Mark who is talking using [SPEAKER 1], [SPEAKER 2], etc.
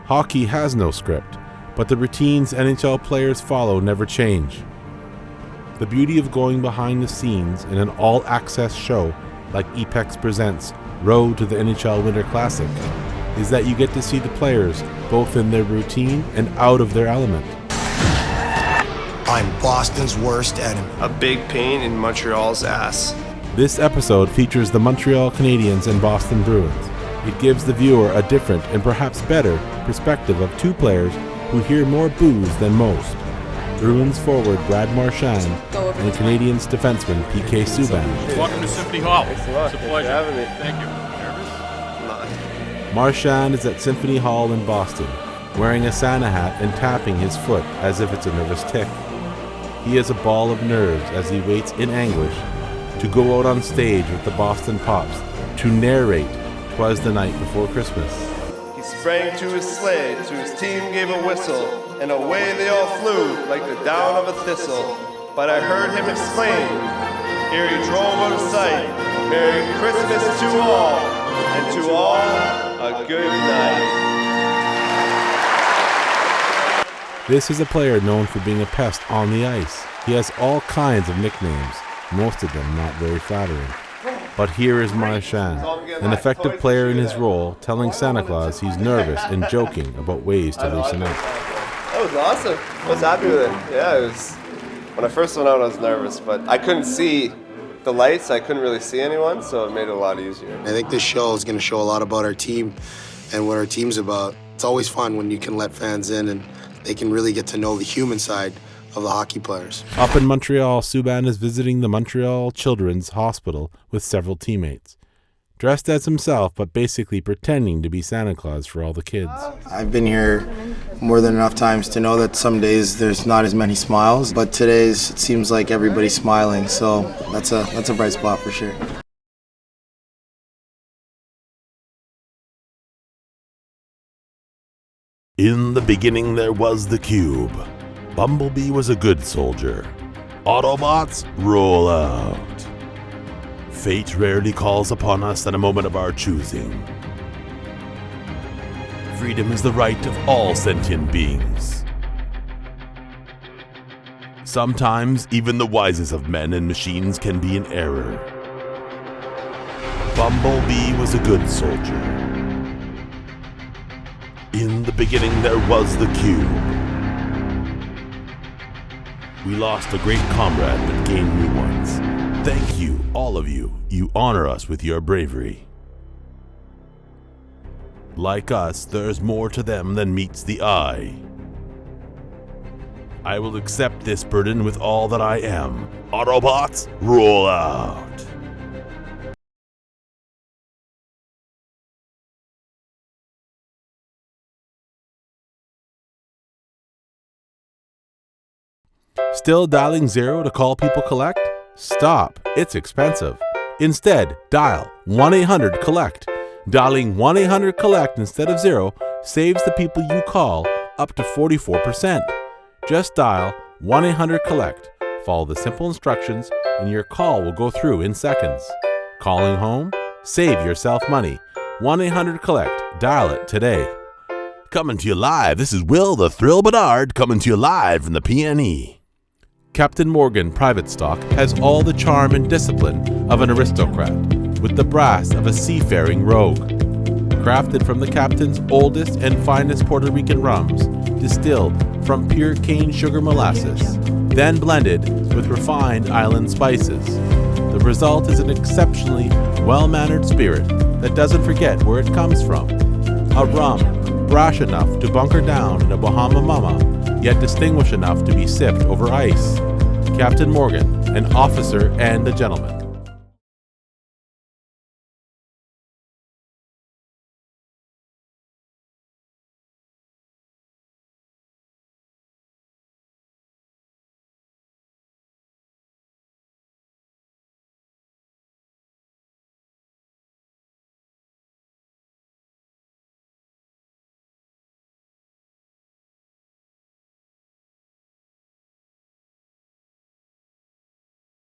[SPEAKER 1] Hockey has no script, but the routines NHL players follow never change. The beauty of going behind the scenes in an all-access show like EPEX presents Road to the NHL Winter Classic is that you get to see the players both in their routine and out of their element.
[SPEAKER 2] I'm Boston's worst enemy.
[SPEAKER 3] A big pain in Montreal's ass.
[SPEAKER 1] This episode features the Montreal Canadiens and Boston Bruins. It gives the viewer a different and perhaps better perspective of two players who hear more boos than most. Bruins forward Brad Marchand and Canadiens defenseman PK Subban.
[SPEAKER 4] Welcome to Symphony Hall.
[SPEAKER 3] Thanks a lot.
[SPEAKER 4] It's a pleasure.
[SPEAKER 3] Thanks for having me.
[SPEAKER 4] Thank you. Nervous?
[SPEAKER 1] Marchand is at Symphony Hall in Boston, wearing a Santa hat and tapping his foot as if it's a nervous tick. He is a ball of nerves as he waits in anguish to go out on stage with the Boston Pops to narrate "'Twas the Night Before Christmas."
[SPEAKER 3] He sprang to his sleigh, to his team gave a whistle, and away they all flew like the down of a thistle. But I heard him exclaim, ere he drove out of sight, "Merry Christmas to all, and to all a good night."
[SPEAKER 1] This is a player known for being a pest on the ice. He has all kinds of nicknames, most of them not very flattering. But here is Marchand, an effective player in his role, telling Santa Claus he's nervous and joking about ways to loosen up.
[SPEAKER 3] That was awesome. I was happy with it. Yeah, it was. When I first went out, I was nervous, but I couldn't see the lights. I couldn't really see anyone, so it made it a lot easier.
[SPEAKER 2] I think this show is going to show a lot about our team and what our team's about. It's always fun when you can let fans in and they can really get to know the human side of the hockey players.
[SPEAKER 1] Up in Montreal, Subban is visiting the Montreal Children's Hospital with several teammates, dressed as himself but basically pretending to be Santa Claus for all the kids.
[SPEAKER 2] I've been here more than enough times to know that some days there's not as many smiles, but today's it seems like everybody's smiling, so that's a bright spot for sure.
[SPEAKER 5] In the beginning there was the Cube. Bumblebee was a good soldier. Autobots, roll out. Fate rarely calls upon us at a moment of our choosing. Freedom is the right of all sentient beings. Sometimes even the wisest of men and machines can be in error. Bumblebee was a good soldier. In the beginning there was the Cube. We lost a great comrade but gained new ones. Thank you, all of you. You honor us with your bravery. Like us, there's more to them than meets the eye. I will accept this burden with all that I am. Autobots, roll out.
[SPEAKER 1] Still dialing 0 to call people collect? Stop, it's expensive. Instead, dial 1-800-COLLECT. Dialing 1-800-COLLECT instead of 0 saves the people you call up to 44%. Just dial 1-800-COLLECT. Follow the simple instructions and your call will go through in seconds. Calling home? Save yourself money. 1-800-COLLECT. Dial it today.
[SPEAKER 5] Coming to you live, this is Will the Thrill Bedard coming to you live from the PNE.
[SPEAKER 1] Captain Morgan Private Stock has all the charm and discipline of an aristocrat, with the brass of a seafaring rogue. Crafted from the captain's oldest and finest Puerto Rican rums, distilled from pure cane sugar molasses, then blended with refined island spices. The result is an exceptionally well-mannered spirit that doesn't forget where it comes from. A rum brash enough to bunker down in a Bahama Mama, yet distinguished enough to be sipped over ice. Captain Morgan, an officer and a gentleman.